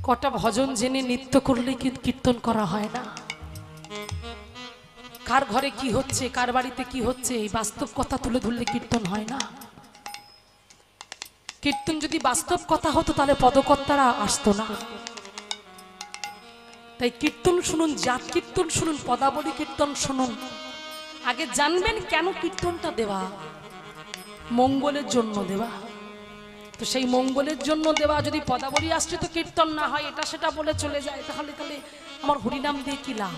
কটা ভজন জেনে নৃত্য করলে কি কীর্তন করা হয় না? কার ঘরে কি হচ্ছে, কার বাড়িতে কি হচ্ছে, এই বাস্তব কথা তুলে ধরলে কীর্তন হয় না। কীর্তন যদি বাস্তব কথা হতো তাহলে পদকর্তারা আসতো না। তাই কীর্তন শুনুন, জাত কীর্তন শুনুন, পদাবলী কীর্তন শুনুন। আগে জানবেন কেন কীর্তনটা দেওয়া, মঙ্গলের জন্য দেওয়া। তো সেই মঙ্গলের জন্য দেওয়া যদি পদাবলী আশ্রিত কীর্তন না হয়, এটা সেটা বলে চলে যায়, তাহলে আমার হরিনাম দিয়ে কি লাভ?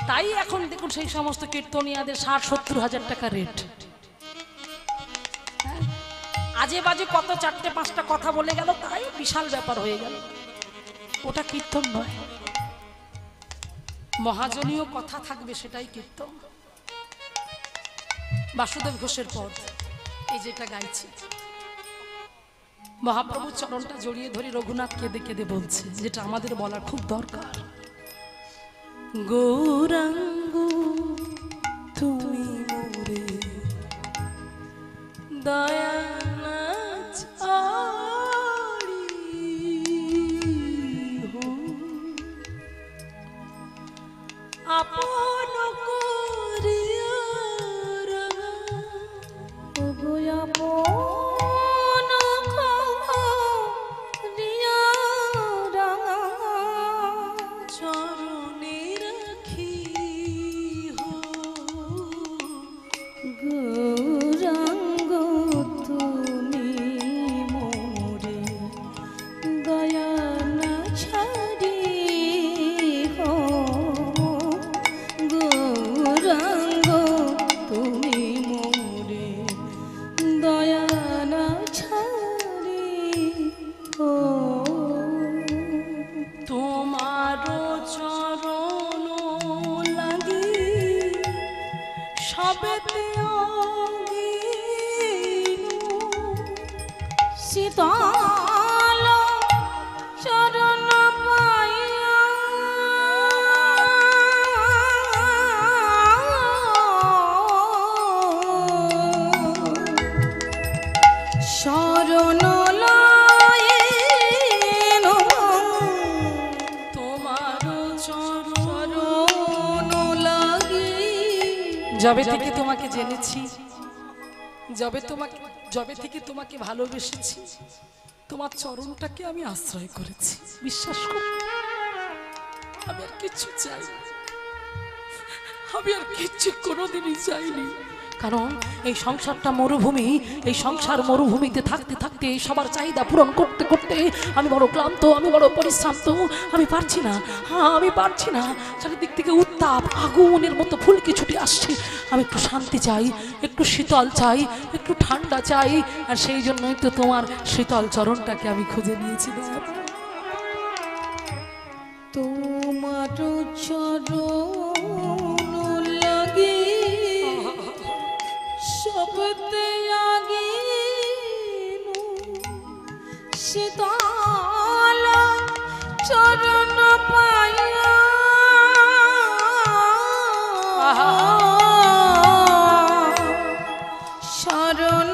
তাই এখন দেখুন সেই সমস্ত কীর্তনিয়াদের 60-70 হাজার টাকা রেট। আজে বাজে কত 4টে-5টা কথা বলে গেল, তাই বিশাল ব্যাপার হয়ে গেল। ওটা কীর্তন নয়, মহাজনীয় কথা থাকবে, সেটাই কীর্তন। বাসুদেব ঘোষের পদ এই যেটা গাইছি, মহাপ্রভুর চরণটা জড়িয়ে ধরে রঘুনাথ কেঁদে কেঁদে বলছে, যেটা আমাদের বলা খুব দরকার। গৌরাঙ্গ তুমি মোরে দয়া না ছাড়িহো, আপন করিয়া রাঙা, ওগো আপন করিয়া রাঙা চরণে রাখিহো। গৌরাঙ্গ তুমি মোরে দয়া না ছাড়িহো, গৌরাঙ্গ তুমি মোরে দয়া না ছাড়িহো। তোমার চরণ লাগি সবেতে শীতল চরণ পাইয়া শরণ লয়েন, তোমার চরণ লাগি। যবে থেকে তোমাকে জেনেছি, যবে থেকে তোমাকে ভালোবেসেছি, তোমার চরণটাকে আমি আশ্রয় করেছি। বিশ্বাস করো, আমি আর কিচ্ছু চাই না, আমি আর কিচ্ছু কোনোদিনই চাইনি। কারণ এই সংসারটা মরুভূমি, এই সংসার মরুভূমিতে থাকতে থাকতে সবার চাহিদা পূরণ করতে করতে আমি বড় ক্লান্ত, আমি বড় পরিশ্রান্ত, আমি পারছি না, আমি পারছি না। চারিদিক থেকে উত্তাপ আগুনের মতো ফুলকি ছুটে আসছে। আমি একটু শান্তি চাই, একটু শীতল চাই, একটু ঠান্ডা চাই, আর সেই জন্যই তো তোমার শীতল চরণটাকে আমি খুঁজে নিয়েছি। তোমার চরণ লাগি সবতে আগিনু, শীতল চরণ পাইয়া শরণ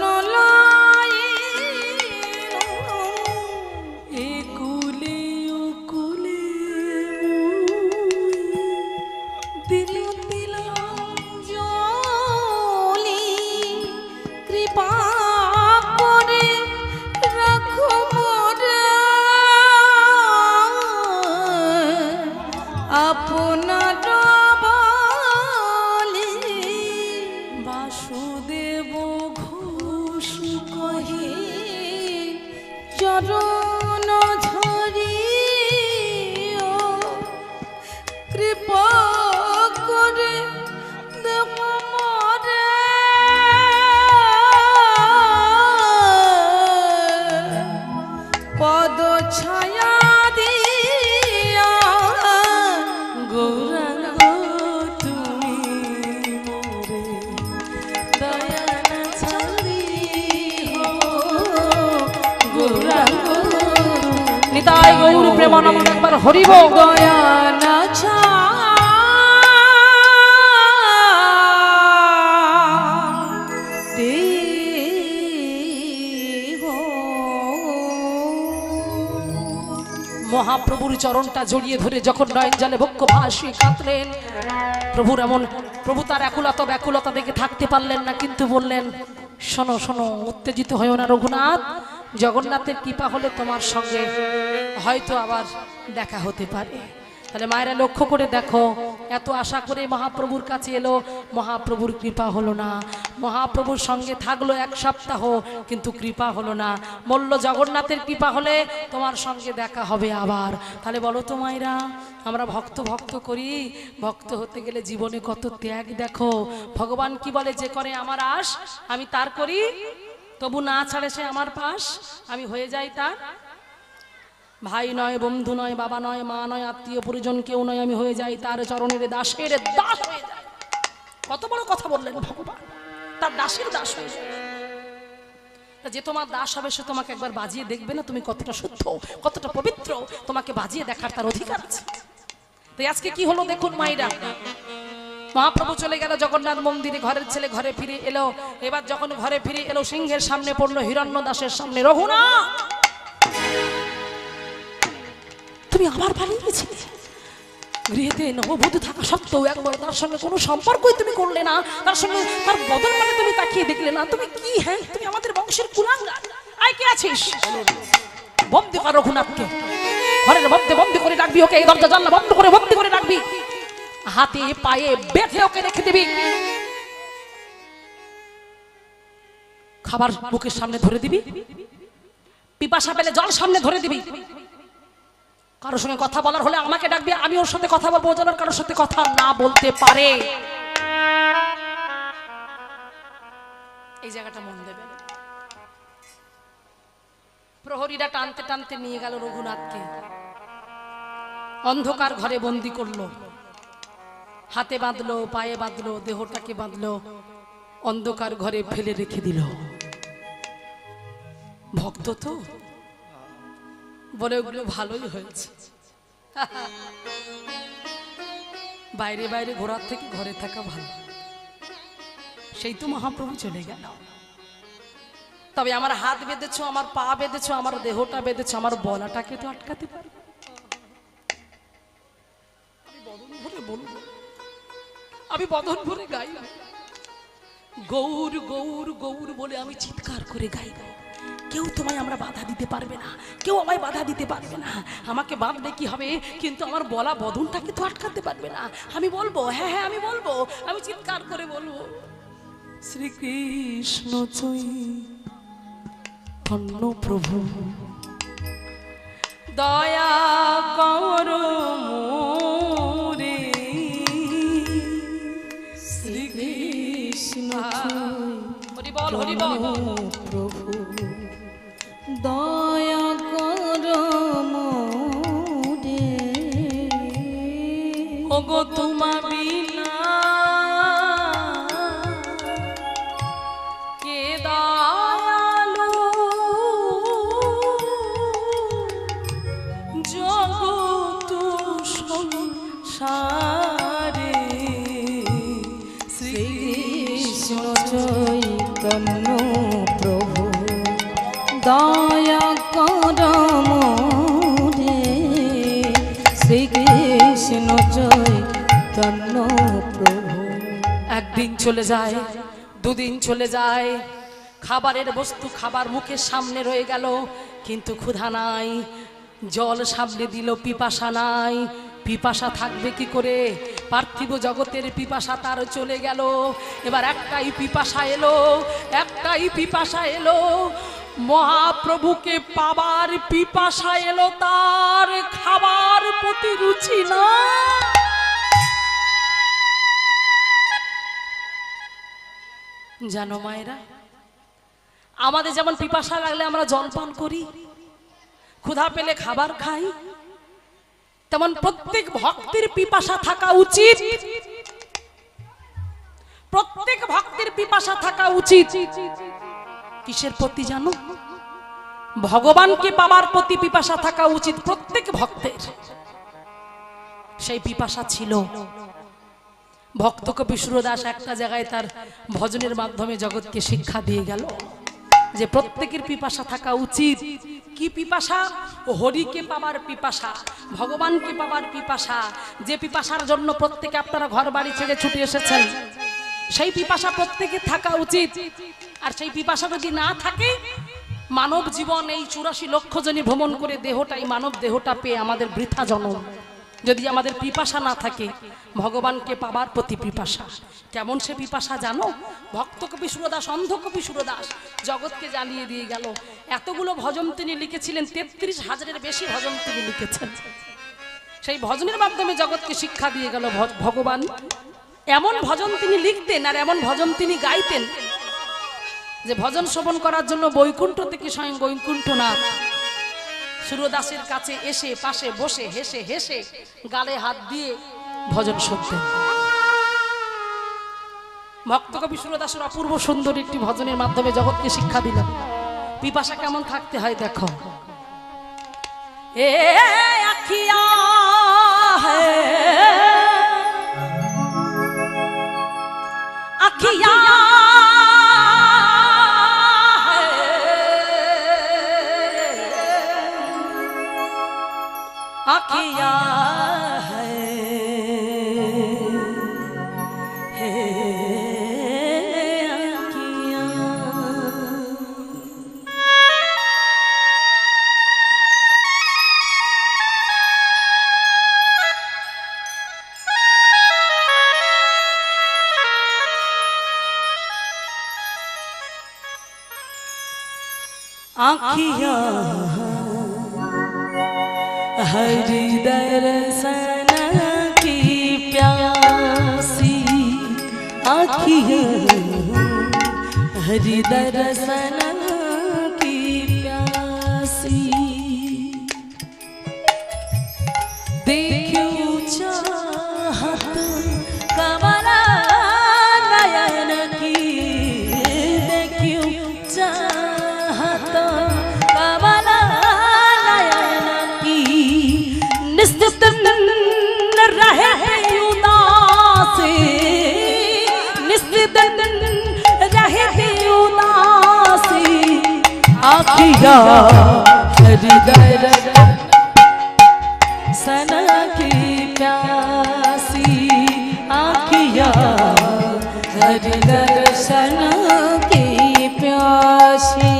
আপনার বলি বাসুদেব ঘোষ কহি চরণ ধরি কৃপা করে দেব মরে পদ ছায়া দিয়া। গৌরাঙ্গ তুমি মোরে দয়া না ছাড়িহো, গৌরাঙ্গ নিতাই গৌর প্রেমানন্দ একবার হরিব। দয়া না মহাপ্রভুর চরণটা জড়িয়ে ধরে যখন নয়ন জলে বক্ষ ভাসিয়ে কাঁদলেন, প্রভু তার ব্যাকুলতা দেখে থাকতে পারলেন না, কিন্তু বললেন, শোনো শোনো, উত্তেজিত হয়েও না রঘুনাথ, জগন্নাথের কৃপা হলে তোমার সঙ্গে হয়তো আবার দেখা হতে পারে। তাহলে মায়েরা লক্ষ্য করে দেখো, এত আশা করে মহাপ্রভুর কাছে এলো, মহাপ্রভুর কৃপা হলো না। মহাপ্রভুর সঙ্গে থাকলো 1 সপ্তাহ, কিন্তু কৃপা হলো না। বলল জগন্নাথের কৃপা হলে তোমার সঙ্গে দেখা হবে আবার। তাহলে বলো তো মায়েরা, আমরা ভক্ত করি, ভক্ত হতে গেলে জীবনে কত ত্যাগ দেখো। ভগবান কি বলে, যে করে আমার আশ আমি তার করি, তবু না ছাড়ে সে আমার পাশ, আমি হয়ে যাই তার ভাই নয়, বন্ধু নয়, বাবা নয়, মা নয়, আত্মীয় পরিজন কেউ নয়, আমি হয়ে যাই তার চরণের দাসের দাস হয়ে যাই। কত বড় কথা বললেন ভগবান, তার দাসের দাস হয়ে যায়। যে তোমার দাস হবে সে তোমাকে একবার বাজিয়ে দেখবে না তুমি কতটা শুদ্ধ, কতটা পবিত্র, তোমাকে বাজিয়ে দেখার তার অধিকার আছে। তাই আজকে কি হলো দেখুন মায়েরা, মহাপ্রভু চলে গেল জগন্নাথ মন্দিরে, ঘরের ছেলে ঘরে ফিরে এলো। এবার যখন ঘরে ফিরে এলো, সিংহের সামনে পড়লো, হিরণ্য দাসের সামনে, রঘুনাথ তুমি আবার পালিয়ে গেছিলে, গৃহেতে নববধূ থাকা সত্ত্বেও একবার তার সঙ্গে কোনো সম্পর্কই তুমি করলে না, তার সঙ্গে তার বদল মানে তুমি তাকিয়ে দেখলে না, তুমি কি, হ্যাঁ তুমি আমাদের বংশের কুলাঙ্গার। আয় কে আছিস, বন্দি কর রঘুনাথকে, ঘরের মধ্যে বন্দি করে রাখবি ওকে, দরজা জানলা বন্ধ করে বন্দি করে রাখবি, হাতে পায়ে বেঁধে ওকে রেখে দিবি, খাবার মুখের সামনে ধরে দিবি, পিপাসা পেলে জল সামনে ধরে দিবি, কারোর সঙ্গে কথা বলার হলে আমাকে ডাকবি, আমি ওর সাথে কথা বলবো, যেন কারোর সাথে কথা না বলতে পারে। এই জায়গাটা মন দেবেন। প্রহরীরা টানতে টানতে নিয়ে গেল রঘুনাথকে, অন্ধকার ঘরে বন্দি করলো, হাতে বাঁধলো, পায়ে বাঁধলো, দেহটাকে বাঁধলো, অন্ধকার ঘরে ফেলে রেখে দিল। ভক্ত তো বলে ওগুলো ভালোই হয়েছে, বাইরে বাইরে ঘোরার থেকে ঘরে থাকা ভালো। সেই তো মহাপ্রভু চলে গেল, তবে আমার হাত বেঁধেছো, আমার পা বেঁধেছো, আমার দেহটা বেঁধেছো, আমার বলাটাকে তো আটকাতে পারবে। আমি বদন ভরে বলবো, আমি বদন ভরে গাইব, গৌর গৌর গৌর বলে আমি চিৎকার করে গাইব। কেউ তোমায় আমরা বাধা দিতে পারবে না, কেউ আমায় বাধা দিতে পারবে না। আমাকে বাঁধলে কি হবে, কিন্তু আমার বলা বদনটাকে তো আটকাতে পারবে না। আমি বলবো, হ্যাঁ হ্যাঁ আমি বলবো, আমি চিৎকার করে বলবো, শ্রীকৃষ্ণ চৈতন্য প্রভু দয়া করো মোরে, শ্রীকৃষ্ণ হরি বল হরি বল প্রভু দয়া করো মোরে, ওগো তোমা বিনা কে দয়ালু, জগৎ সংসারে, শ্রীকৃষ্ণ চৈতন্য প্রভু দয়া করো মোরে, শ্রীকৃষ্ণ চৈতন্য প্রভু। একদিন চলে যায়, দুদিন চলে যায়, খাবারের বস্তু খাবার মুখের সামনে রয়ে গেল, কিন্তু ক্ষুধা নাই, জল সামনে দিল, পিপাসা নাই, পিপাসা থাকবে কি করে, পার্থিব জগতের পিপাসা তার চলে গেল। এবার একটাই পিপাসা এলো, একটাই পিপাসা এলো, মহাপ্রভুকে পাবার পিপাসা এলো, তার খাবার প্রতি রুচি না। জানো মায়েরা, আমাদের যেমন পিপাসা লাগলে আমরা জল পান করি, ক্ষুধা পেলে খাবার খাই, তেমন প্রত্যেক ভক্তের পিপাসা থাকা উচিত, প্রত্যেক ভক্তের পিপাসা থাকা উচিত। কিসের প্রতি জানো? ভগবানকে পাবার প্রতি পিপাসা থাকা উচিত প্রত্যেক ভক্তের। সেই পিপাসা ছিল ভক্ত কবি সুরদাস একটা জায়গায় তার ভজনের মাধ্যমে জগৎকে শিক্ষা দিয়ে গেল। যে প্রত্যেকের পিপাসা থাকা উচিত। কি পিপাসা? হরিকে পাবার পিপাসা, ভগবানকে পাবার পিপাসা। যে পিপাসার জন্য প্রত্যেকে আপনারা ঘর বাড়ি ছেড়ে ছুটে এসেছেন, সেই পিপাসা প্রত্যেকের থাকা উচিত। আর সেই পিপাসা যদি না থাকে, মানব জীবন এই 84 লক্ষ জনই ভ্রমণ করে দেহটাই মানব দেহটা পেয়ে আমাদের বৃথা জন্ম। যদি আমাদের পিপাসা না থাকে, ভগবানকে পাবার প্রতি পিপাসা, কেমন সে পিপাসা জানো? ভক্ত কবি সুরদাস, অন্ধ কবি সুরদাস জগৎকে জ্বালিয়ে দিয়ে গেল। এতগুলো ভজন তিনি লিখেছিলেন, 33,000-এর বেশি ভজন তিনি লিখেছেন। সেই ভজনের মাধ্যমে জগৎকে শিক্ষা দিয়ে গেল ভগবান। এমন ভজন তিনি লিখতেন আর এমন ভজন তিনি গাইতেন যে ভজন শ্রবণ করার জন্য বৈকুণ্ঠ থেকে স্বয়ং বৈকুণ্ঠনাথ সুরদাসের কাছে এসে পাশে বসে হেসে হেসে গালে হাত দিয়ে ভজন শুনতেন। ভক্ত কবি সুরদাসের অপূর্ব সুন্দর একটি ভজনের মাধ্যমে জগৎকে শিক্ষা দিলেন পিপাসা কেমন থাকতে হয়। দেখো, এ আখিয়া আখিয়া आखिया है आखिया। आखिया हरि दर्शन की प्यासी, आँखियाँ हरि दर्शन की प्यासी। देखियो चाहत कमला नयन की, देखियो चाहत कमला निश्चित रहे उदासी, निश्चित रहे उदासी। आँखियाँ हृदय सन की प्यासी, आँखियाँ हृदय सन की प्यासी।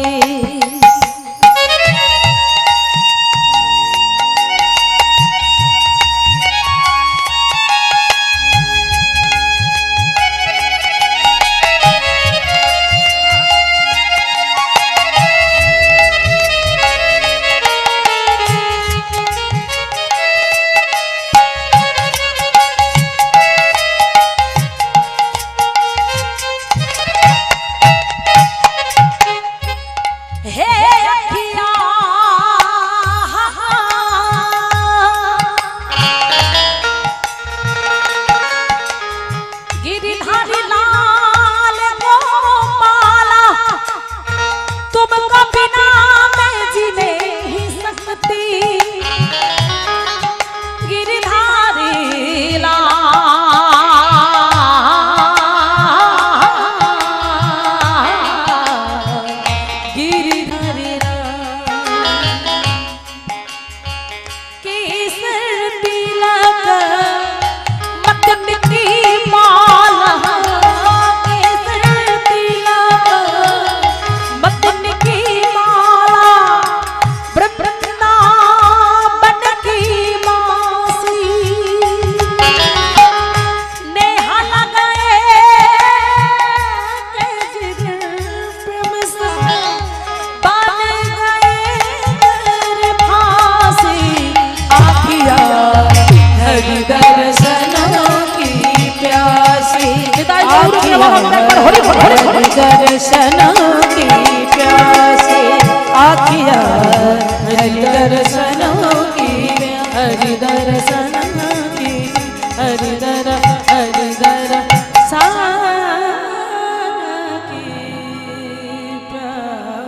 दर्शन की प्यासे, आँखियाँ हरि दर्शन की, हरि दर्शन की, हरि दर्शन की प्यासी।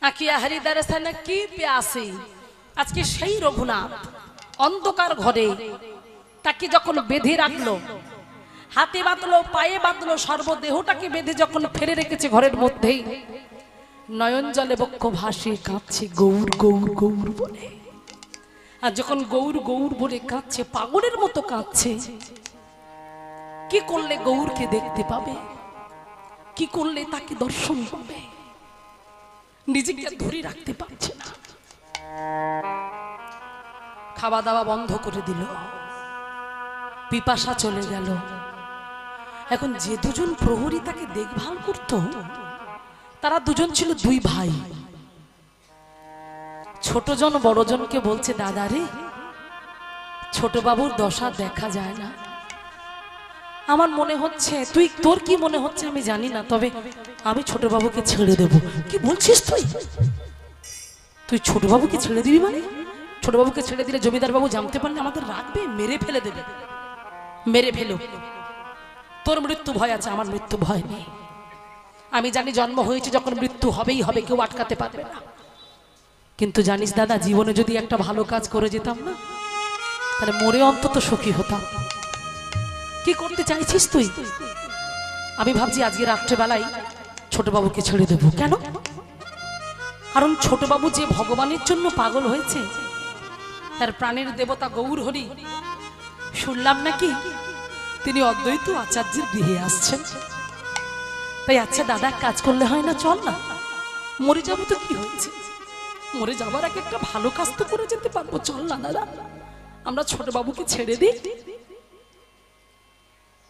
आँखियाँ हरि दर्शन की प्यासी। आज के সেই রঘুনাথ অন্ধকার ঘরে তাকে যখন বেঁধে রাখলো, হাতে বাঁধলো, পায়ে বাঁধলো, সর্বদেহটাকে বেঁধে যখন ফেলে রেখেছে ঘরের মধ্যেই, নয়ন জলে বক্ষ ভাসিয়ে কাঁদছে গৌর গৌর গৌর বলে। আর যখন গৌর গৌর বলে কাঁদছে, পাগলের মতো কাঁদছে, কি করলে গৌরকে দেখতে পাবে, কি করলে তাকে দর্শন পাবে, নিজেকে ধরে রাখতে পারছে না। খাওয়া দাওয়া বন্ধ করে দিল, পিপাসা চলে গেল। এখন যে দুজন প্রহরী তাকে দেখভাল করত, তারা দুজন ছিল দুই ভাই। ছোটজন বড়জনকে বলছে, দাদা রে, ছোট বাবুর দশা দেখা যায় না, আমার মনে হচ্ছে, তোর কি মনে হচ্ছে আমি জানি না, তবে আমি ছোট বাবুকে ছেড়ে দেব। কি বলছিস তুই ছোট বাবুকে ছেড়ে দিবি? মানে ছোট বাবুকে ছেড়ে দিলে জমিদার বাবু জানতে পারলে আমাদের রাখবে, মেরে ফেলে দেবে। মেরে ফেলো, তোর মৃত্যু ভয় আছে, আমার মৃত্যু ভয় নেই। আমি জানি জন্ম হয়েছে যখন মৃত্যু হবেই হবে, কেউ আটকাতে পারবে না। কিন্তু জানিস দাদা, জীবনে যদি একটা ভালো কাজ করে যেতাম না, তাহলে মরে অন্তত সুখী হতাম। কি করতে চাইছিস তুই? আমি ভাবছি আজকে রাত্রেবেলায় ছোটবাবুকে ছেড়ে দেবো। কেন? কারণ ছোটবাবু যে ভগবানের জন্য পাগল হয়েছে, তার প্রাণের দেবতা গৌর হরি, শুনলাম নাকি তিনি অদ্বৈত আচার্যের গৃহে আসছেন। তাই আচ্ছা দাদা, কাজ করলে হয় না, চল না, মরে যাবো তো কি হয়েছে, মরে যাবার আগে একটা ভালো কাজ তো করে যেতে পারবো, চল না দাদা, আমরা ছোটবাবুকে ছেড়ে দিই।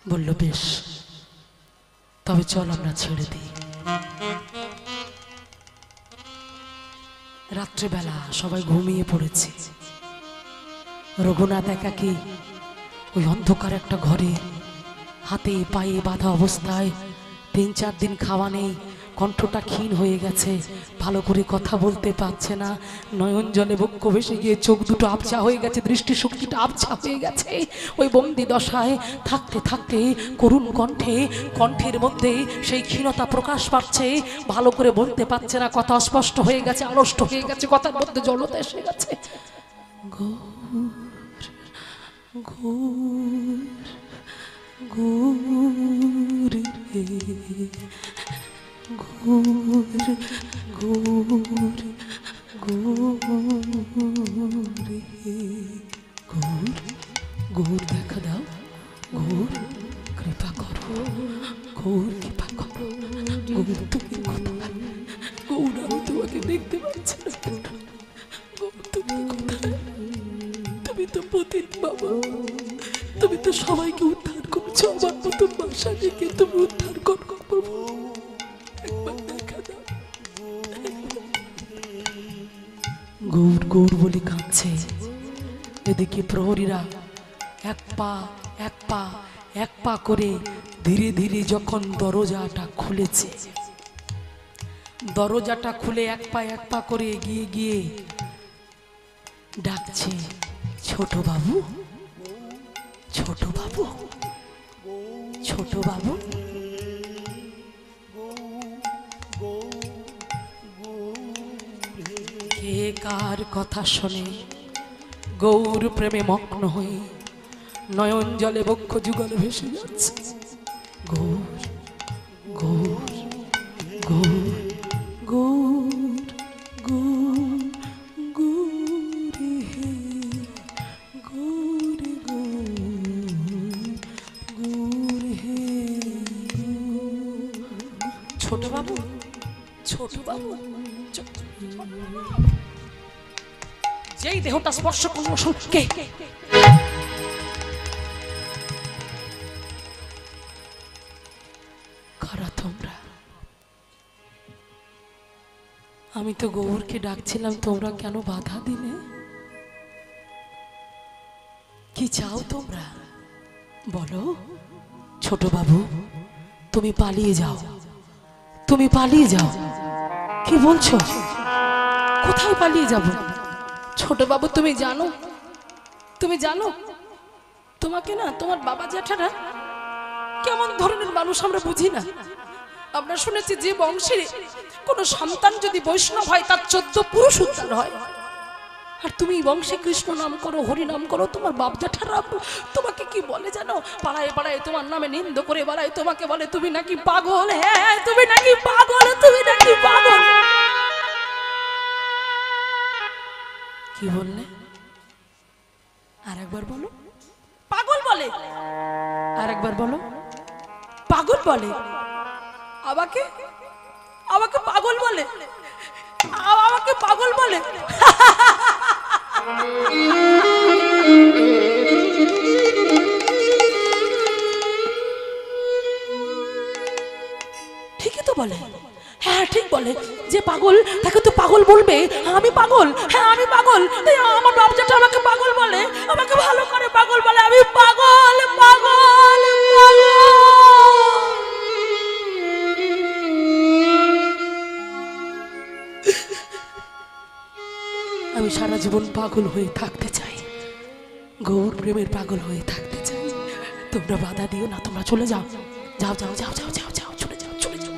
বলল বেশ, তবে চল আমরা ছেড়ে দিই। রাত্রেবেলা সবাই ঘুমিয়ে পড়েছে। রঘুনাথ একাকী ওই অন্ধকার একটা ঘরে, হাতে পায়ে বাঁধা অবস্থায়, 3-4 দিন খাওয়া নেই, কণ্ঠটা ক্ষীণ হয়ে গেছে, ভালো করে কথা বলতে পারছে না, নয়ন জলে বক্ষ ভেসে গিয়ে চোখ দুটো আবছা হয়ে গেছে, দৃষ্টিশক্তিটা আবছা হয়ে গেছে। ওই বন্দি দশায় থাকতে থাকতে করুণ কণ্ঠের মধ্যে সেই ক্ষীণতা প্রকাশ পাচ্ছে, ভালো করে বলতে পারছে না, কথা অস্পষ্ট হয়ে গেছে, আড়ষ্ট হয়ে গেছে, কথার মধ্যে জলতা এসে গেছে। গৌর রে, গৌর গৌর গৌর রে, গৌর গৌর দেখা দাও, গৌর কৃপা করো, গৌর কৃপা করো, গৌর তুমি কোথায়? গৌর আমি তোমাকে দেখতে পাচ্ছি না, গৌর তুমি কোথায়? তুমি তো পতিত বাবা, তুমি তো সবাইকে উদ্ধার করছো, আমার মতো বাসা থেকে তুমি উদ্ধার করো, একবার দেখা দাও। গৌর গৌর বলে কাঁদছে। এদিকে প্রহরীরা এক পা করে ধীরে ধীরে যখন দরজাটা খুলেছে, দরজাটা খুলে এক পা করে এগিয়ে গিয়ে ডাকছে, ছোট বাবু, ছোট বাবু, ছোট বাবু। কে কার কথা শোনে, গৌর প্রেমে মগ্ন হয়ে নয়ন জলে বক্ষ যুগল ভেসে যাচ্ছে। গৌর গৌর গৌর গৌর গৌর গৌর হে, গৌর গৌর গৌর হে। ছোট বাবু, ছোট বাবু, যেই দেহটা স্পর্শ করলো, কে? কারা তোমরা? আমি তো গৌরকে ডাকছিলাম, তোমরা কেন বাধা দিলে? কি চাও তোমরা বলো? ছোট বাবু, তুমি পালিয়ে যাও, তুমি পালিয়ে যাও। কি বলছো? কোথায় পালিয়ে যাব? ছোট বাবু, তুমি জানো, তুমি জানো তোমাকে না তোমার বাবা জ্যাঠারা কেমন ধরনের মানুষ আমরা বুঝি না। আমরা শুনেছি যে বংশে কোনো সন্তান যদি বৈষ্ণব হয় তার 14 পুরুষ উদ্ধার হয়। আর তুমি বংশে কৃষ্ণ নাম করো, হরি নাম করো, তোমার বাপ জ্যাঠারা তোমাকে কি বলে জানো? পাড়ায় পাড়ায় তোমার নামে নিন্দ করে বেড়ায়, তোমাকে বলে তুমি নাকি পাগল। হ্যাঁ, তুমি নাকি পাগল, তুমি নাকি পাগল। কি বললে? আর একবার বলো। পাগল বলে। আর একবার বলো। পাগল বলে। আমাকে আমাকে পাগল বলে, আমাকে পাগল বলে। ঠিকই তো বলে। হ্যাঁ ঠিক বলে, যে পাগল তাকে তো পাগল বলবে। আমি পাগল, হ্যাঁ আমি পাগল। আমার বাপ যেটা আমাকে পাগল বলে, আমাকে ভালো করে পাগল বলে। আমি পাগল পাগল পাগল। আমি সারা জীবন পাগল হয়ে থাকতে চাই, গৌর প্রেমের পাগল হয়ে থাকতে চাই। তোমরা বাধা দিও না, তোমরা চলে যাও। যাও যাও যাও যাও যাও যাও, চলে যাও চলে যাও।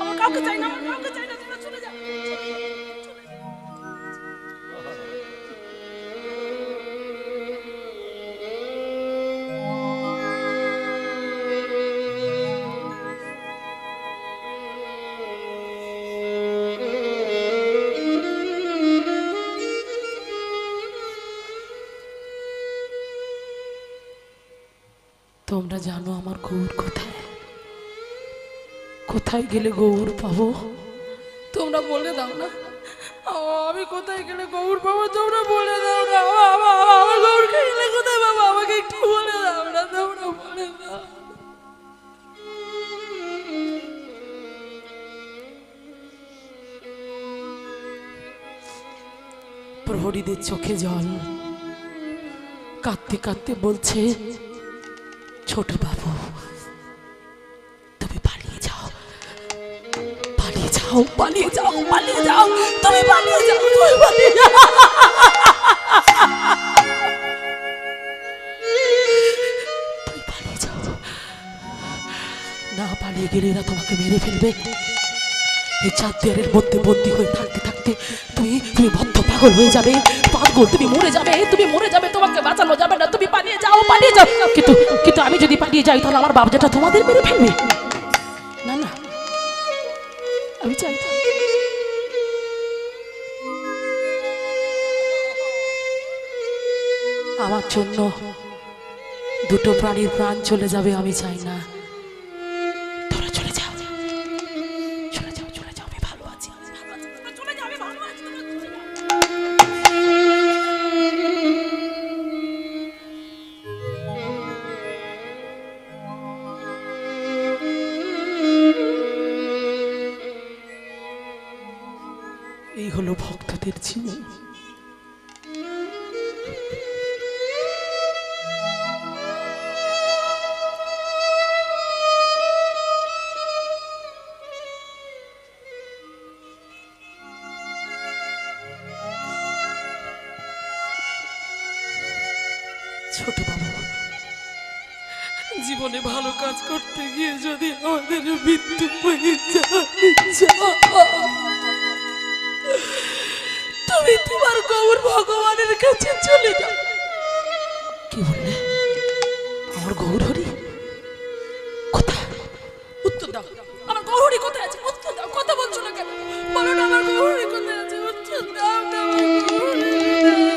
আমার কাউকে চাই না, আমার কাউকে চাই না, তোমরা চলে যাও। তোমরা জানো আমার গৌর কোথায়? কোথায় গেলে গৌর পাবো? তোমরা বলে দাও না, আমি কোথায় গেলে গৌর পাবো? তোমরা বলে দাও না, আমার গৌরকে গেলে কোথায় পাবো? আমাকে একটু বলে দাও না, তোমরা বলে দাও। প্রহরীদের চোখে জল, কাঁদতে কাঁদতে বলছে, ছোট বাবু তুমি পালিয়ে যাও, পালিয়ে যাও, পালিয়ে যাও, পালিয়ে যাও, তুমি পালিয়ে যাও, তুমি পালিয়ে যাও। তুমি পালিয়ে যাও, না পালিয়ে গেলে এরা তোমাকে মেরে ফেলবে। এই চার দেয়ালের মধ্যে বন্দী হয়ে থাকতে থাকতে তুমি তুমি বদ্ধ পাগল হয়ে যাবে, পাগল, তুমি মরে যাবে, তুমি মরে যাবে, তোমাকে বাঁচানো যাবে না, তুমি পালিয়ে যাও, পালিয়ে যাও। কিন্তু কিন্তু আমি যদি পালিয়ে যাই তাহলে আমার বাপ যেটা তোমাদের মেরে ফেলবে। না না, আমি চাই না। আমার জন্য দুটো প্রাণীর প্রাণ চলে যাবে, আমি চাই না। তোরা চলে যাও, চলে যাও, চলে যাও, আমি ভালো আছি, আমি ভালো আছি, তোমরা চলে যাও, আমি ভালো আছি, তোমরা চলে যাও। এই হলো ভক্তদের জীবন। ছোট বাবু, জীবনে ভালো কাজ করতে গিয়ে যদি আমাদের মৃত্যু হয়ে যায়, তুমি তোমার গৌর ভগবানের কাছে চলে যাও। কি বললে? আমার গৌর হরি কোথায়? উত্তর দাও, আমার গৌর হরি কোথায় আছে? উত্তর দাও, কথা বলছো না কেন? বলো না, আমার গৌর হরি কোথায় আছে? উত্তর দাও না, আমার গৌর হরি কোথায় আছে?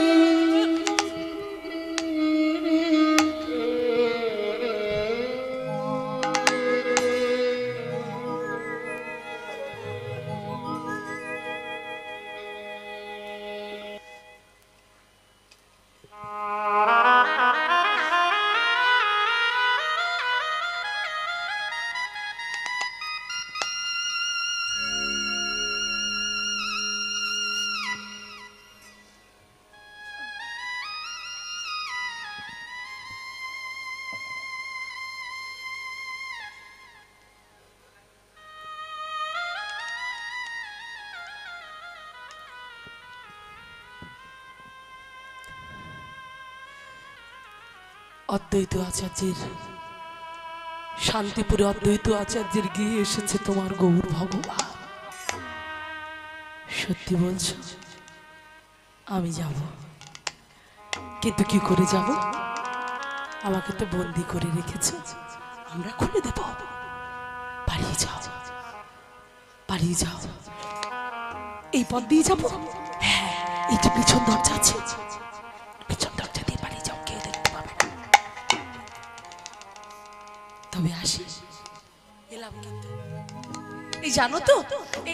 অদ্বৈত আচার্যের, শান্তিপুরে অদ্বৈত আচার্যের গিয়ে এসেছে তোমার গৌর ভগবান। সত্যি বলছো? আমি যাব, কিন্তু কি করে যাব? আমাকে তো বন্দি করে রেখেছে, আমরা খুলে দেব। পালিয়ে যাও, পালিয়ে যাও। এই পথ দিয়ে যাবো? হ্যাঁ, এই যে পিছন দরজা আছে, পিছন দরজা দিয়ে পালিয়ে যাও, কেউ দেখতে পাবে না। তবে আসি, এলাম কিন্তু। এই জানো তো,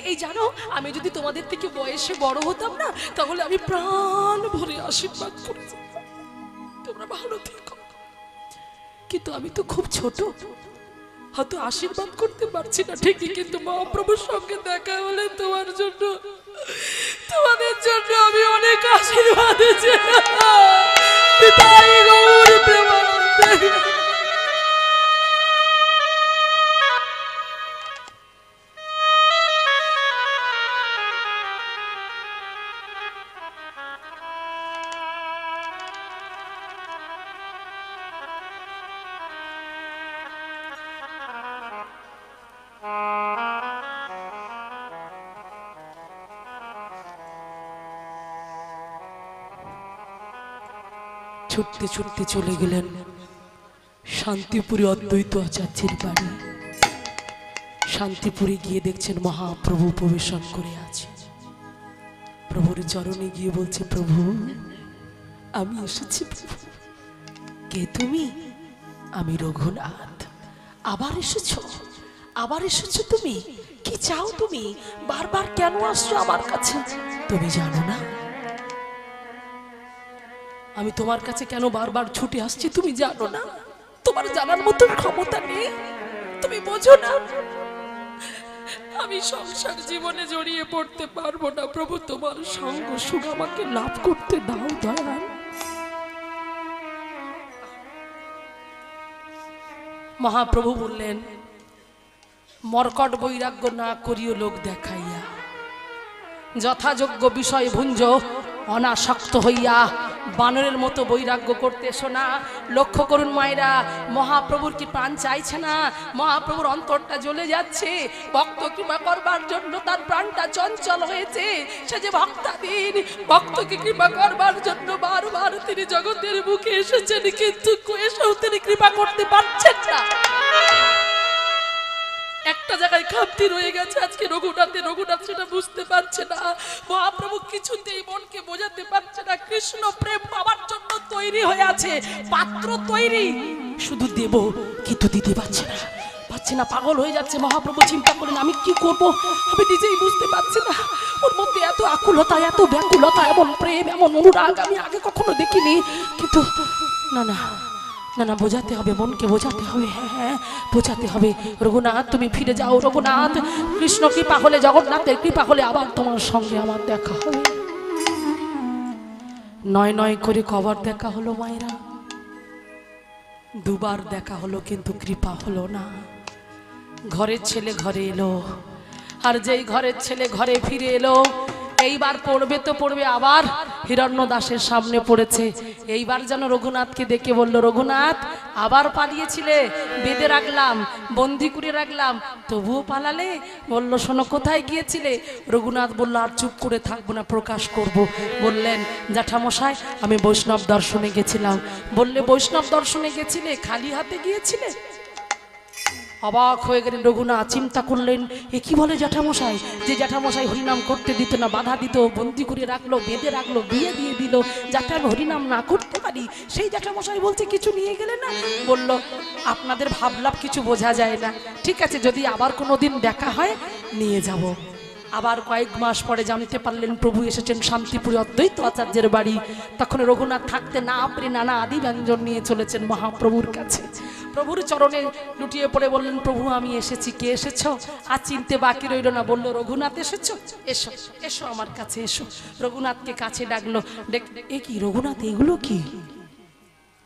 এই জানো, আমি যদি তোমাদের থেকে বয়সে বড় হতাম না, তাহলে আমি প্রাণ ভরে আশীর্বাদ করে যেতাম, তোমরা ভালো থেকো। কিন্তু আমি তো খুব ছোট, হয়তো আশীর্বাদ করতে পারছি না ঠিকই, কিন্তু মহাপ্রভুর সঙ্গে দেখা হলে তোমার জন্য, তোমাদের জন্য আমি অনেক আশীর্বাদ পিতাই গৌর প্রেমানন্দে। ছুটতে ছুটতে চলে গেলেন শান্তিপুরে অদ্বৈত আচার্যের বাড়ি। শান্তিপুরে গিয়ে দেখছেন মহাপ্রভু প্রবেশন করে আছে। প্রভুর চরণে গিয়ে বলছে, প্রভু আমি এসেছি। প্রভু, কে তুমি? আমি রঘুনাথ। আবার এসেছো? আবার এসেছো তুমি? কি চাও তুমি? বারবার কেন আসছো আমার কাছে? তুমি জানো না আমি তোমার কাছে কেন বারবার ছুটে আসছি? তুমি জানো না? তোমার জানার মতো ক্ষমতা নেই, তুমি বোঝো না। আমি সংসার জীবনে জড়িয়ে পড়তে পারবো না প্রভু, তোমার সঙ্গ সুখ আমাকে লাভ করতে দাও দয়াল। মহাপ্রভু বললেন, মর্কট বৈরাগ্য না করিও লোক দেখাইয়া, যথাযোগ্য বিষয় ভুঞ্জ অনাসক্ত হইয়া বানরের মতো বৈরাগ্য করতে এসো না। লক্ষ্য করুন মায়েরা, মহাপ্রভুর কি প্রাণ চাইছে না? মহাপ্রভুর অন্তরটা জ্বলে যাচ্ছে, ভক্ত কৃপা করবার জন্য তার প্রাণটা চঞ্চল হয়েছে। সে যে ভক্তাধীন, ভক্তকে কৃপা করবার জন্য বারবার তিনি জগতের বুকে এসেছেন, কিন্তু এসেও তিনি কৃপা করতে পারছেন না। একটা জায়গায় খামতি রয়ে গেছে আজকে রঘুনাথ সেটা বুঝতে পারছে না। মহাপ্রভু কিছুতেই মনকে বোঝাতে পারছে না, কৃষ্ণ প্রেম পাওয়ার জন্য তৈরি হয়ে আছে, পাত্র তৈরি, শুধু দেব কিন্তু দিতে পারছে না, পাচ্ছে না, পাগল হয়ে যাচ্ছে। মহাপ্রভু চিন্তা করেন, আমি কি করব? আমি নিজেই বুঝতে পারছি না। ওর মধ্যে এত আকুলতা, এত ব্যাকুলতা, এমন প্রেম, এমন অনুরাগ আমি আগে কখনো দেখিনি। কিন্তু না না না না, বোঝাতে হবে, মনকে বোঝাতে হবে। হ্যাঁ হ্যাঁ, বোঝাতে হবে। রঘুনাথ তুমি ফিরে যাও, রঘুনাথ, কৃষ্ণ কৃপা হলে, জগন্নাথের কৃপা হলে আবার তোমার সঙ্গে আমার দেখা হবে। নয় নয় করে কবার দেখা হলো মায়েরা? দুবার দেখা হলো, কিন্তু কৃপা হলো না। ঘরের ছেলে ঘরে এলো, আর যেই ঘরের ছেলে ঘরে ফিরে এলো, এইবার পড়বে তো পড়বে, আবার হিরণ্য দাসের সামনে পড়েছে। এইবার যেন রঘুনাথকে দেখে বলল, রঘুনাথ আবার পালিয়েছিলে, বেঁধে রাখলাম, বন্দি করে রাখলাম, তবুও পালালে? বলল, শোনো কোথায় গিয়েছিলে? রঘুনাথ বলল, আর চুপ করে থাকবো না, প্রকাশ করব। বললেন, জ্যাঠামশাই আমি বৈষ্ণব দর্শনে গেছিলাম। বললে, বৈষ্ণব দর্শনে গেছিলে, খালি হাতে গিয়েছিলে? অবাক হয়ে গেলেন রঘুনাথ, চিন্তা করলেন, এ কি বলে জ্যাঠামশাই? যে জ্যাঠামশাই হরিনাম করতে দিত না, বাধা দিত, বন্দি করে রাখলো, বেঁধে রাখলো, বিয়ে দিয়ে দিল, যাতে আমি হরিনাম না করতে পারি, সেই জ্যাঠামশাই বলছে কিছু নিয়ে গেলে না? বলল, আপনাদের ভাবলাভ কিছু বোঝা যায় না, ঠিক আছে, যদি আবার কোনো দিন দেখা হয় নিয়ে যাব। আবার কয়েক মাস পরে জানতে পারলেন প্রভু এসেছেন শান্তিপুরে অদ্বৈত আচার্যের বাড়ি। তখন রঘুনাথ থাকতে না পেরে নানা আদি ব্যঞ্জন নিয়ে চলেছেন মহাপ্রভুর কাছে। প্রভুর চরণে লুটিয়ে পড়ে বললেন, প্রভু আমি এসেছি। কে এসেছ? আর চিনতে বাকি রইল না, বলল, রঘুনাথ এসেছো, এসো এসো আমার কাছে এসো। রঘুনাথকে কাছে ডাকলো, এ কি রঘুনাথ, এগুলো কি?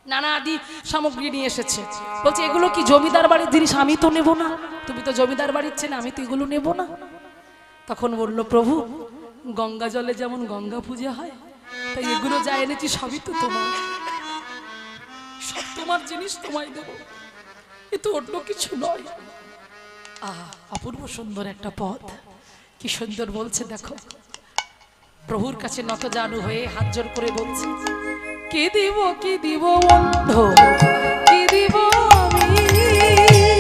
নানা আদি সামগ্রী নিয়ে এসেছে। বলছে, এগুলো কি জমিদার বাড়ির জিনিস? আমি তো নেব না, তুমি তো জমিদার বাড়ির ছেলে, আমি তো এগুলো নেব না। তখন বলল, প্রভু গঙ্গা জলে যেমন গঙ্গা পূজা হয়, তাই এগুলো যা এনেছি সবই তো তোমার, সব তোমার জিনিস, তোমায় দেব, এ তো অন্য কিছু নয়। অপূর্ব সুন্দর একটা পথ, কি সুন্দর বলছে দেখো, প্রভুর কাছে নত জানু হয়ে হাত জোর করে বলছি, কি দিব বন্ধু, কি দিব আমি,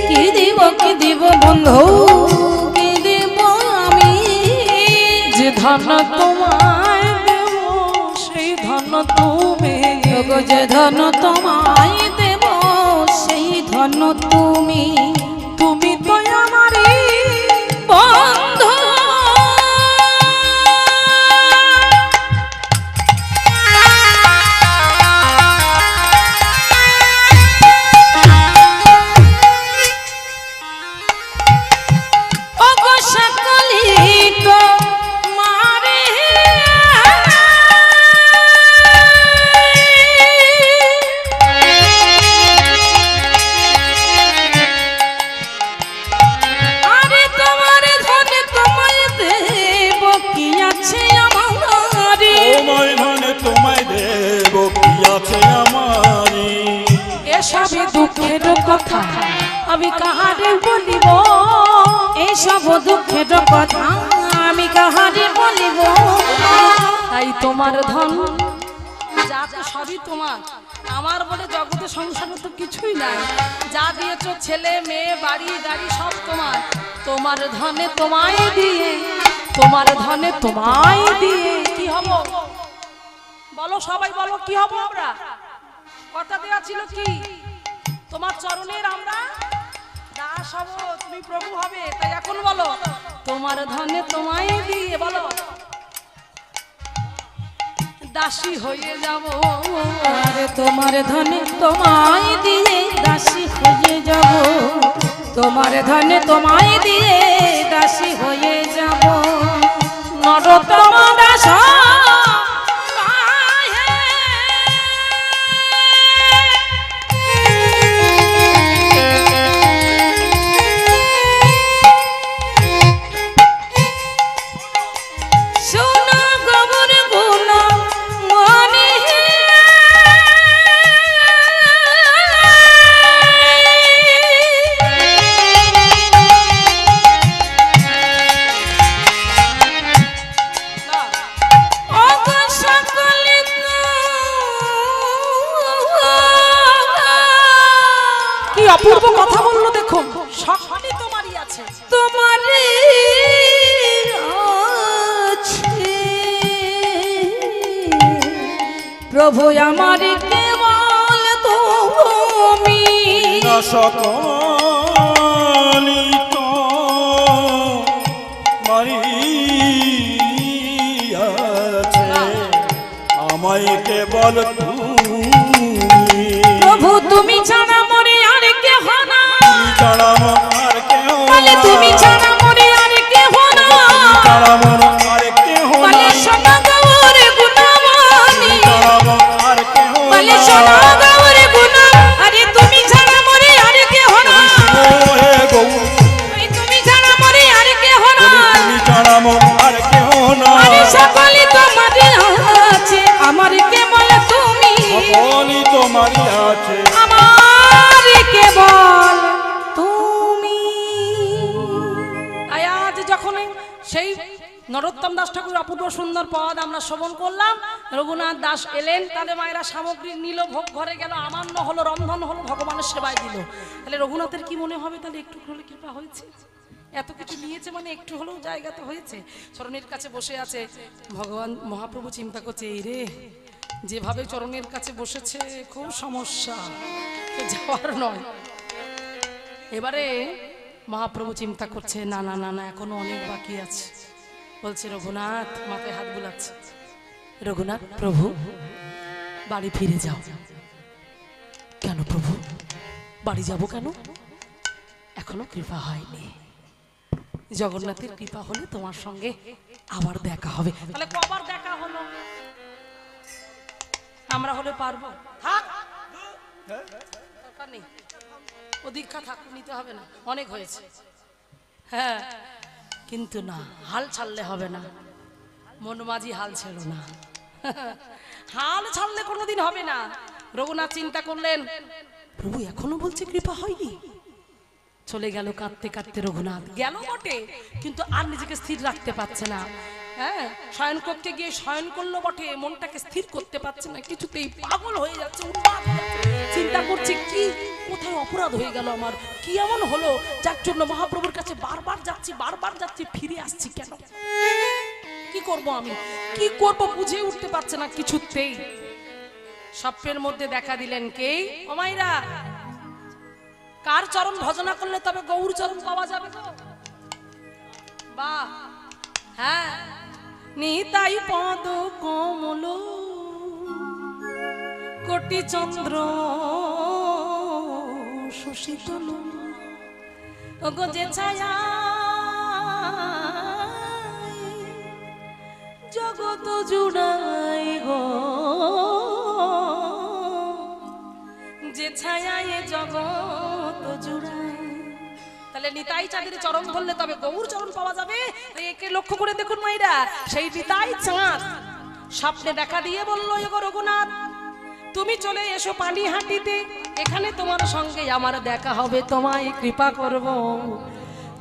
কি দিব বন্ধু, কি দিব আমি, যে ধন তোমায় দেব সেই ধন তুমি, ওগো যে ধন তোমায় দেব সেই ধন তুমি, তুমি তো আমারই বন্ধু। ওগো সকলি তো মারে আরে তোমার ধনে তোমায় দেব কি আছে আমারে, তোমায় ধনে তোমায় দেব কি আছে আমারি, এসবই দুঃখের কথা আমি কাহারে বলিব, এইসব দুঃখের কথা আমি কাহারে বলিব, তাই তোমার ধন যা তো সবই তোমার, আমার বলে জগতে সংসারে তো কিছুই নাই, যা দিয়েছো ছেলে মেয়ে বাড়ি গাড়ি সব তোমার, তোমার ধনে তোমায় দিয়ে, তোমার ধনে তোমায় দিয়ে কি হব বলো, সবাই বলো কি হব, আমরা কথা দেওয়া ছিল কি তোমার চরণের আমরা দাস হব, তুমি প্রভু হবে, তাই এখন বলো তোমার ধনে তোমায় দিয়ে, বলো দাসী হয়ে যাব, আরে তোমার ধনে তোমায় দিয়ে দাসী হয়ে যাব, তোমার ধনে তোমায় দিয়ে দাসী হয়ে যাব, নরোত্তম দাস শোনো গবর গুণ মনে, ওগো সকলে কি অপূর্ব কথা বললো দেখো, সকলে তোমারই আছে, তোমারে আছে প্রভু আমার কেবল তুমি, না সকলি তো মারি আছে, আমায় কেবল তুমি, প্রভু তুমি ছাড়া মরে আর কেহ না, ছাড়া মন আর কেহ বলে তুমি ছাড়া মরে আর কেহ না, ছাড়া মন আর কেহ বলে সোনা গৌর গুণমণি, ছাড়া মন আর কেহ বলে সোনা গৌর গুণ, আরে তুমি ছাড়া মরে আর কেহ না, হে গৌর, তুমি ছাড়া মরে আর কেহ না, তুমি ছাড়া মন আর কেহ না, আরে সকলে তোমার আছে আমার কেবল তুমি, সকলি তোমারই আছে, আমার কেবল তুমি। তাই আজ যখন সেই নরোত্তম দাস ঠাকুর অপূর্ব সুন্দর পদ আমরা শ্রবণ করলাম, রঘুনাথ দাস এলেন, তাদের মায়েরা সামগ্রী নিল, ভোগ ঘরে গেল, আমান্য হলো, রন্ধন হলো, ভগবানের সেবায় দিল, তাহলে রঘুনাথের কি মনে হবে, তাহলে একটু হলে কৃপা হয়েছে, এত কিছু নিয়েছে মানে একটু হলেও জায়গাতে হয়েছে, চরণের কাছে বসে আছে, ভগবান মহাপ্রভু চিন্তা করছে, এই রে যেভাবে চরণের কাছে বসেছে খুব সমস্যা, যাওয়ার নয়। এবারে মহাপ্রভু চিন্তা করছে, না না না না এখনো অনেক বাকি আছে, বলছে রঘুনাথ, মাথায় হাত বুলাচ্ছে, রঘুনাথ প্রভু বাড়ি ফিরে যাও। কেন প্রভু বাড়ি যাব কেন? এখনো কৃপা হয়নি, জগন্নাথের কৃপা হলে তোমার সঙ্গে আবার দেখা হবে। তাহলে কবার দেখা হলো? আমরা হলে পারবো? থাক, দরকার নেই, ও দীক্ষা থাক, নিতে হবে না, অনেক হয়েছে। হ্যাঁ, কিন্তু না, হাল ছাড়লে হবে না, মন মাঝি হাল ছেড়ো না, হাল ছাড়লে কোনোদিন হবে না। রঘুনাথ চিন্তা করলেন, প্রভু এখনো বলছে কৃপা হয়নি। চলে গেল কাঁদতে কাঁদতে রঘুনাথ, গেল বটে কিন্তু আর নিজেকে স্থির রাখতে পারছে না। হ্যাঁ, শয়ন করতে গিয়ে শয়ন করলো বটে, মনটাকে স্থির করতে পারছে না, কিছুতেই পাগল হয়ে যাচ্ছে, উন্মাদ হয়ে যাচ্ছে। চিন্তা করছে কি কোথায় অপরাধ হয়ে গেল আমার, কি এমন হলো যার জন্য মহাপ্রভুর কাছে বারবার যাচ্ছি, ফিরে আসছি কেন? কি করব আমি, কি করব বুঝে উঠতে পারছে না কিছুতেই। স্বপ্নের মধ্যে দেখা দিলেন কে? ও মাইরা, কার চরণ ভজনা করলে তবে গৌর চরণ পাওয়া যাবে তো? বাহ, হ্যাঁ, নিতাই পদ কমল কোটি চন্দ্র সুশীতল, ওগো যে ছায়া জগত জুড়াই গো, যে ছায়ায় জগত জুড়াই। তাহলে নিতাই চাঁদের চরণ ধরলে তবে গৌর চরণ পাওয়া যাবে। একে লক্ষ্য করে দেখুন মাইরা, সেই নিতাই চাঁদ স্বপ্নে দেখা দিয়ে বলল, এগো রঘুনাথ তুমি চলে এসো পানিহাটিতে, এখানে তোমার সঙ্গে আমার দেখা হবে, তোমায় কৃপা করব।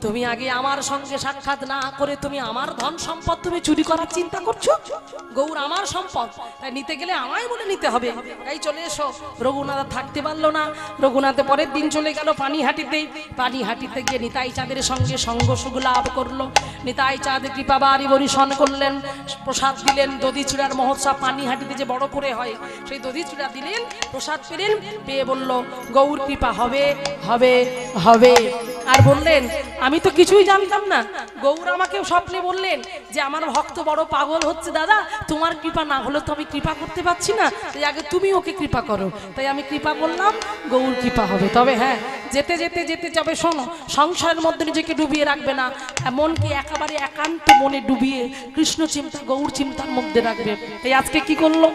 তুমি আগে আমার সঙ্গে সাক্ষাৎ না করে তুমি আমার ধন সম্পদ তুমি চুরি করার চিন্তা করছো? গৌর আমার সম্পদ, তাই নিতে গেলে আমায় বলে নিতে হবে, তাই চলে এসো। রঘুনাথ থাকতে পারলো না, রঘুনাথে পরের দিন চলে গেল পানিহাটিতে গিয়ে নিতাই চাঁদের সঙ্গে সঙ্গ সুখ লাভ করলো। নিতাই চাঁদ কৃপা বাড়ি বরিশন করলেন, প্রসাদ দিলেন, দধি চূড়ার মহোৎসব পানিহাটিতে যে বড় করে হয়, সেই দধি চূড়া দিলেন, প্রসাদ পেলেন, পেয়ে বলল গৌর কৃপা হবে হবে হবে। আর বললেন আমি তো কিছুই জানতাম না, গৌর আমাকে স্বপ্নে বললেন যে আমার ভক্ত বড় পাগল হচ্ছে দাদা, তোমার কৃপা না হলে তো আমি কৃপা করতে পারছি না, তাই আগে তুমি ওকে কৃপা করো। তাই আমি কৃপা করলাম, গৌর কৃপা হবে। তবে হ্যাঁ, যেতে যেতে যেতে যাবে, শোনো, সংসারের মধ্যে নিজেকে ডুবিয়ে রাখবে না, মনকে একেবারে একান্ত মনে ডুবিয়ে কৃষ্ণ চিন্তা গৌর চিন্তার মধ্যে রাখবে। তাই আজকে কি করলো,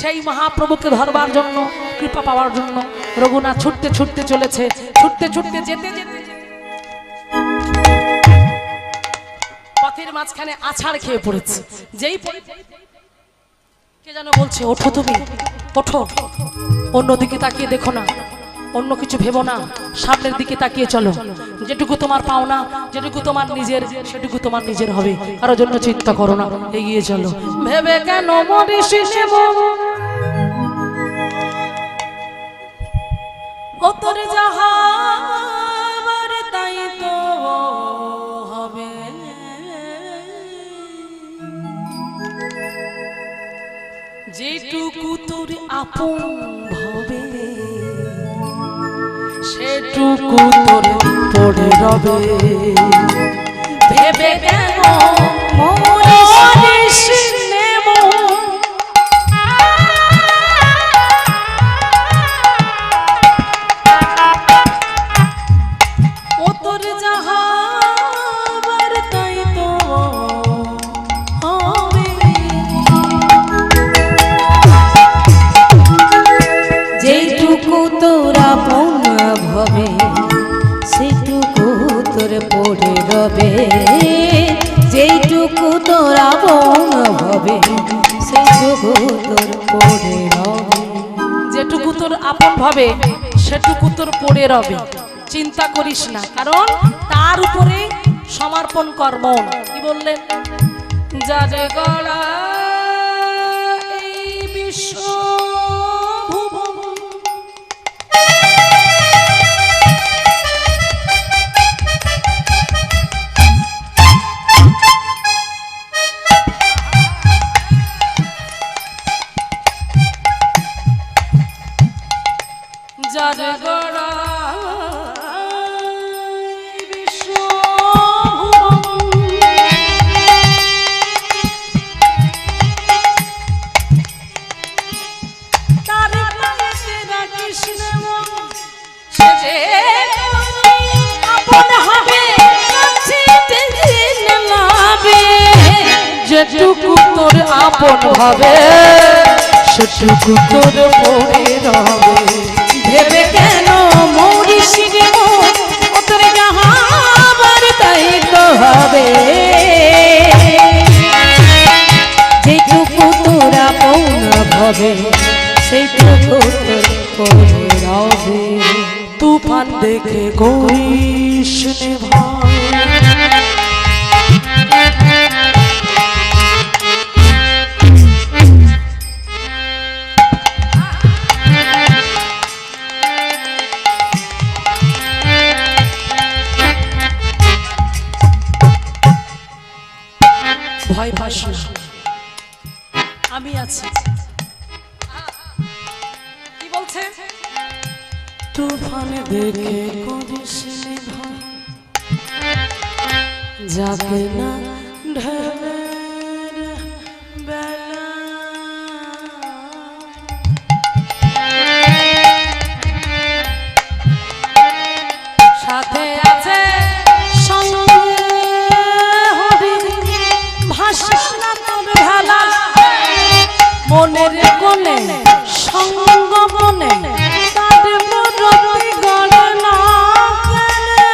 সেই মহাপ্রভুকে ধরবার জন্য, কৃপা পাওয়ার জন্য রঘুনাথ ছুটতে ছুটতে চলেছে, ছুটতে ছুটতে যেতে যেতে পথের মাঝখানে আছাড় খেয়ে পড়েছে। যেই কে যেন বলছে, ওঠো তুমি, ওঠো, অন্যদিকে তাকিয়ে দেখো না, অন্য কিছু ভেবো না, সামনের দিকে তাকিয়ে চলো, যেটুকু তোমার পাওনা, যেটুকু তোমার নিজের, সেটুকু তোমার নিজের হবে, কারো জন্য চিন্তা করো না, এগিয়ে চলো। ভেবে কেন মরিস ও তোর যাহার তাই তো হবে, যেটুকু তোর আপন ভাবে সেটুকু তোর পড়ে রবে। ভেবে কেন মরিস ও তোর যাহার তাই তো হবে, যেটুকু তোর আপন ভাবে সেটুকু তোর পড়ে রবে, যেটুকু তোর আপন ভাবে সেটুকু তোর পড়ে রবে। যেটুকু তোর আপন ভাবে সেটুকু তোর পড়ে রবে, চিন্তা করিস না, কারণ তার উপরে সমর্পণ কর মন। কি বললেন, যারে গড়া এই বিশ্ব ভুবন, যারে গড়া বিশ্ব ভুবন, তার প্রাণে রাখিস না মন, সে যে আপন হবে কাছে নাবে। যেটুকু তোর আপন হবে সেটুকু তোর পড়ে রবে। ভেবে কেন মরিস রে মন, ও তোর যাহার তাই তো হবে, যেটুকু তোর আপন ভাবে সেটুকু তোর পড়ে রবে। তুফান দেখে করিস নে ভয়, ভয় পাস না, আমি আছি। কি বলছে? তুফান দেখে করিস নে ভয়, যাবে না ঢের বেলা। সাথে আছে সঙ্গে হরি, ভাষা না তোর ভালা, মনের কোণে সঙ্গ মনে তার মুরতি গণনা কেনে।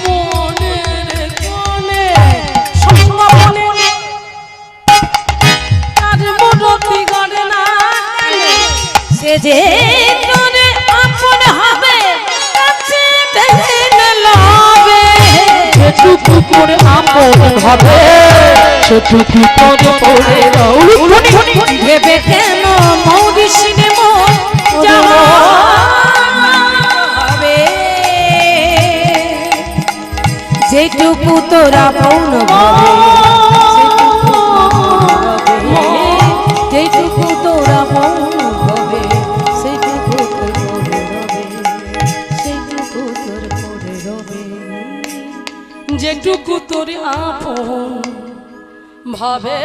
মনের কোণে সঙ্গ মনে তার মুরতি গণনা কেনে। সে যে তোরে আপন হবে কাছে টেনে লবে, যেটুকু করে আপন হবে সেটুকু পদ করে দাও। ভেবে কেন মরিস রে মন, যাওয়া হবে যেটুকু তোরা পৌন ভাবে, যেটুকু তোরা পৌন ভাবে, সেটুকু তোর পরে রবে, সেটুকু তোর পরে রবে। যেটুকু তোর আপন ভাবে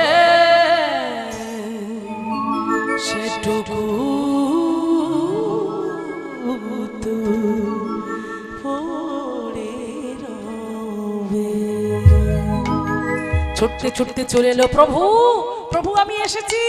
সেটুকু তো পড়ে রবে। ছুটতে ছুটতে চলে এলো প্রভু, প্রভু আমি এসেছি।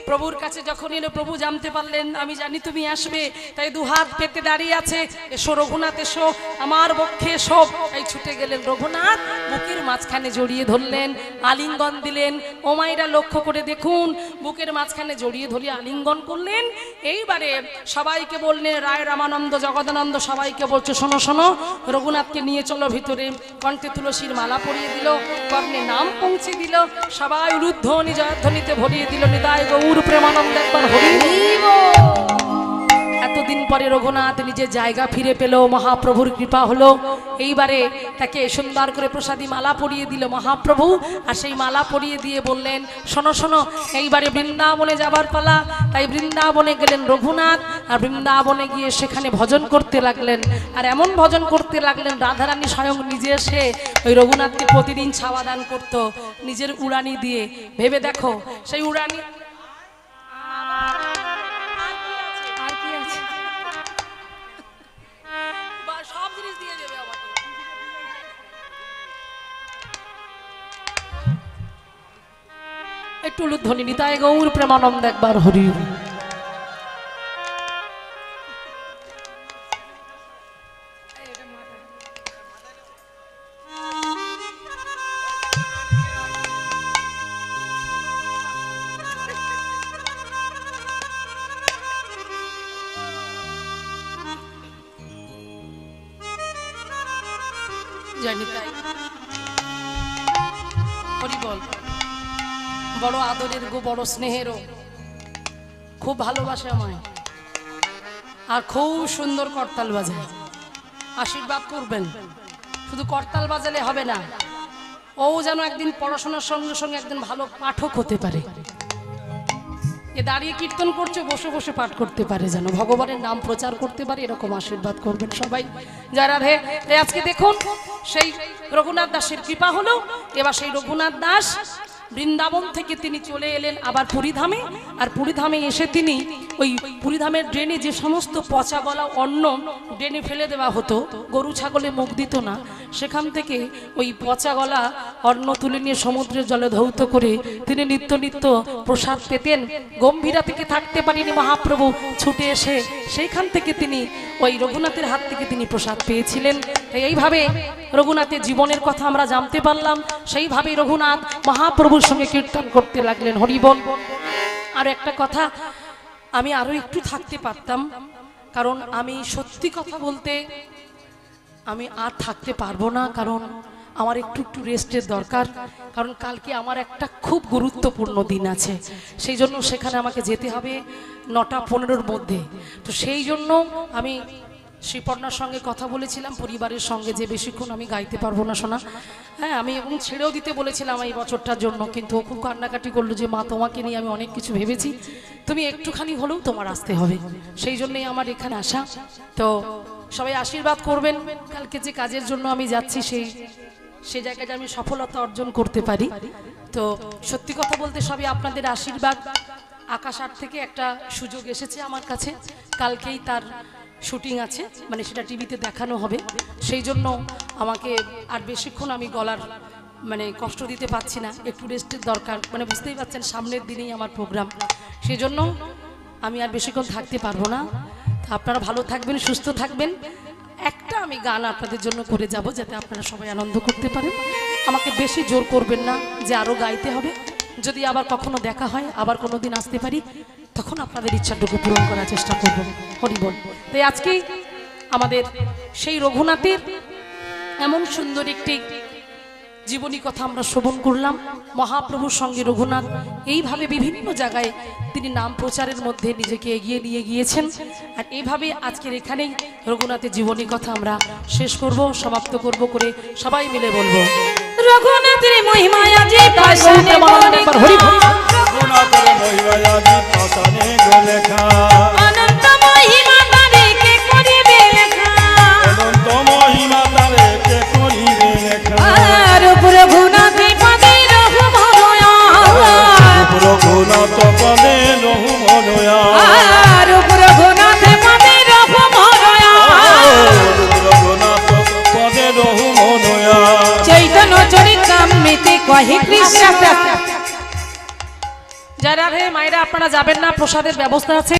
প্রভুর কাছে যখন এলো, প্রভু জানতে পারলেন আমি জানি তুমি আসবে, তাই দুহাত পেতে দাঁড়িয়ে আছে। এসো রঘুনাথ এসো, আমার বক্ষে এসো। তাই ছুটে গেলেন রঘুনাথ, বুকের মাঝখানে জড়িয়ে ধরলেন, আলিঙ্গন দিলেন। ও মায়েরা লক্ষ্য করে দেখুন, বুকের মাঝখানে জড়িয়ে ধরিয়ে আলিঙ্গন করলেন। এইবারে সবাইকে বললেন, রায় রামানন্দ জগদানন্দ সবাইকে বলছে, শোনো শোনো, রঘুনাথকে নিয়ে চলো ভিতরে। কণ্ঠে তুলসীর মালা পরিয়ে দিল, কর্ণে নাম পৌঁছে দিল, সবাই উলুধ্বনি জয়ধ্বনিতে ভরিয়ে দিল, নিতাই গৌর প্রেমানন্দ একবার হরি বল। এতদিন পরে রঘুনাথ নিজের জায়গা ফিরে পেল, মহাপ্রভুর কৃপা হলো। এইবারে তাকে সুন্দর করে প্রসাদী মালা পরিয়ে দিল মহাপ্রভু। আর সেই মালা পরিয়ে দিয়ে বললেন, শোনো শোনো, এইবারে বৃন্দাবনে যাবার পালা। তাই বৃন্দাবনে গেলেন রঘুনাথ, আর বৃন্দাবনে গিয়ে সেখানে ভজন করতে লাগলেন। আর এমন ভজন করতে লাগলেন, রাধারানী স্বয়ং নিজে এসে ওই রঘুনাথকে প্রতিদিন ছাওয়া দান করত নিজের উড়ানি দিয়ে। ভেবে দেখো, সেই উড়ানি সব জিনিস দিয়ে দেবে আমাকে। একটু উলুধ্বনি নিতাই গৌর প্রেমানন্দ একবার হরি হরি। জানি তাই হরি বল। বড় আদরের গো, বড় স্নেহেরও, খুব ভালোবাসে আমায়, আর খুব সুন্দর করতাল বাজায়। আশীর্বাদ করবেন, শুধু করতাল বাজালে হবে না, ও যেন একদিন পড়াশোনার সঙ্গে সঙ্গে একদিন ভালো পাঠক হতে পারে। এ দাঁড়িয়ে কীর্তন করছে, বসে বসে পাঠ করতে পারে, যেন ভগবানের নাম প্রচার করতে পারে, এরকম আশীর্বাদ করবেন সবাই যারা রে। আজকে দেখুন, সেই রঘুনাথ দাসের কৃপা হলো। এবার সেই রঘুনাথ দাস বৃন্দাবন থেকে তিনি চলে এলেন আবার পুরীধামে। আর পুরীধামে এসে তিনি ওই পুরীধামের ড্রেনে যে সমস্ত পচা গলা অন্ন ড্রেনে ফেলে দেওয়া হতো, গরু ছাগলে মুখ দিত না, সেখান থেকে ওই পচা গলা অন্ন তুলে নিয়ে সমুদ্রের জলে ধৌত করে তিনি নিত্য নিত্য প্রসাদ পেতেন। গম্ভীরা থেকে থাকতে পারেনি মহাপ্রভু, ছুটে এসে সেইখান থেকে তিনি ওই রঘুনাথের হাত থেকে তিনি প্রসাদ পেয়েছিলেন। এইভাবে রঘুনাথের জীবনের কথা আমরা জানতে পারলাম। সেইভাবেই রঘুনাথ মহাপ্রভুর সঙ্গে কীর্তন করতে লাগলেন, হরি বল। আর একটা কথা, আমি আরো একটু থাকতে পারতাম, কারণ আমি সত্যি কথা বলতে আমি আর থাকতে পারবো না, কারণ আমার একটু রেস্টের দরকার। কারণ কালকে আমার একটা খুব গুরুত্বপূর্ণ দিন আছে, সেই জন্য সেখানে আমাকে যেতে হবে ৯টা ১৫-র মধ্যে। তো সেই জন্য আমি শ্রীপর্ণার সঙ্গে কথা বলেছিলাম পরিবারের সঙ্গে যে বেশিক্ষণ আমি গাইতে পারবো না শোনা। হ্যাঁ, আমি এবং ছেড়েও দিতে বলেছিলাম এই বছরটার জন্য, কিন্তু ও খুব কান্নাকাটি করলো যে মা তোমাকে নিয়ে আমি অনেক কিছু ভেবেছি, তুমি একটুখানি হলেও তোমার আসতে হবে। সেই জন্যই আমার এখানে আসা। তো সবাই আশীর্বাদ করবেন, কালকে যে কাজের জন্য আমি যাচ্ছি সেই জায়গাটা আমি সফলতা অর্জন করতে পারি। তো সত্যি কথা বলতে সবই আপনাদের আশীর্বাদ। আকাশ আট থেকে একটা সুযোগ এসেছে আমার কাছে, কালকেই তার শুটিং আছে, মানে সেটা টিভিতে দেখানো হবে। সেই জন্য আমাকে আর বেশিক্ষণ আমি গলার মানে কষ্ট দিতে পারছি না, একটু রেস্টের দরকার, মানে বুঝতেই পারছেন সামনের দিনেই আমার প্রোগ্রাম। সেই জন্য আমি আর বেশিক্ষণ থাকতে পারবো না। আপনারা ভালো থাকবেন, সুস্থ থাকবেন। একটা আমি গান আপনাদের জন্য করে যাব যাতে আপনারা সবাই আনন্দ করতে পারেন। আমাকে বেশি জোর করবেন না যে আরও গাইতে হবে। যদি আবার কখনো দেখা হয়, আবার কোনো দিন আসতে পারি, তখন আপনাদের ইচ্ছাটুকু পূরণ করার চেষ্টা করব। হরিবল। তাই আজকে আমাদের সেই রঘুনাথের এমন সুন্দর একটি জীবনী কথা আমরা শ্রবণ করলাম। মহাপ্রভুর সঙ্গে রঘুনাথ এইভাবে বিভিন্ন জায়গায় তিনি নাম প্রচারের মধ্যে নিজেকে এগিয়ে নিয়ে গিয়েছেন। আর এইভাবে আজকের এখানেই রঘুনাথের জীবনী কথা আমরা শেষ করব, সমাপ্ত করব করে সবাই মিলে বলবো রঘুনাথের মহিমায় আজি পাশানে একবার হরি হরি। রঘুনাথের মহিমায়াজি পাশানে গোলেখা, অনন্ত মহিমা তারে কে করিবে লেখা অনন্ত মহিমা তারে কে করিবে লেখা। আর রঘুনাথে পদে রঘুমনয়া রঘুনাথ পদে রঘুমনয়া, আর রঘুনাথে পদে রঘুমনয়া রঘুনাথ পদে রঘুমনয়া। চৈতন্য চরিতামৃতে কহে কৃষ্ণ। যারা হে মায়েরা আপনারা যাবেন না, প্রসাদের ব্যবস্থা আছে।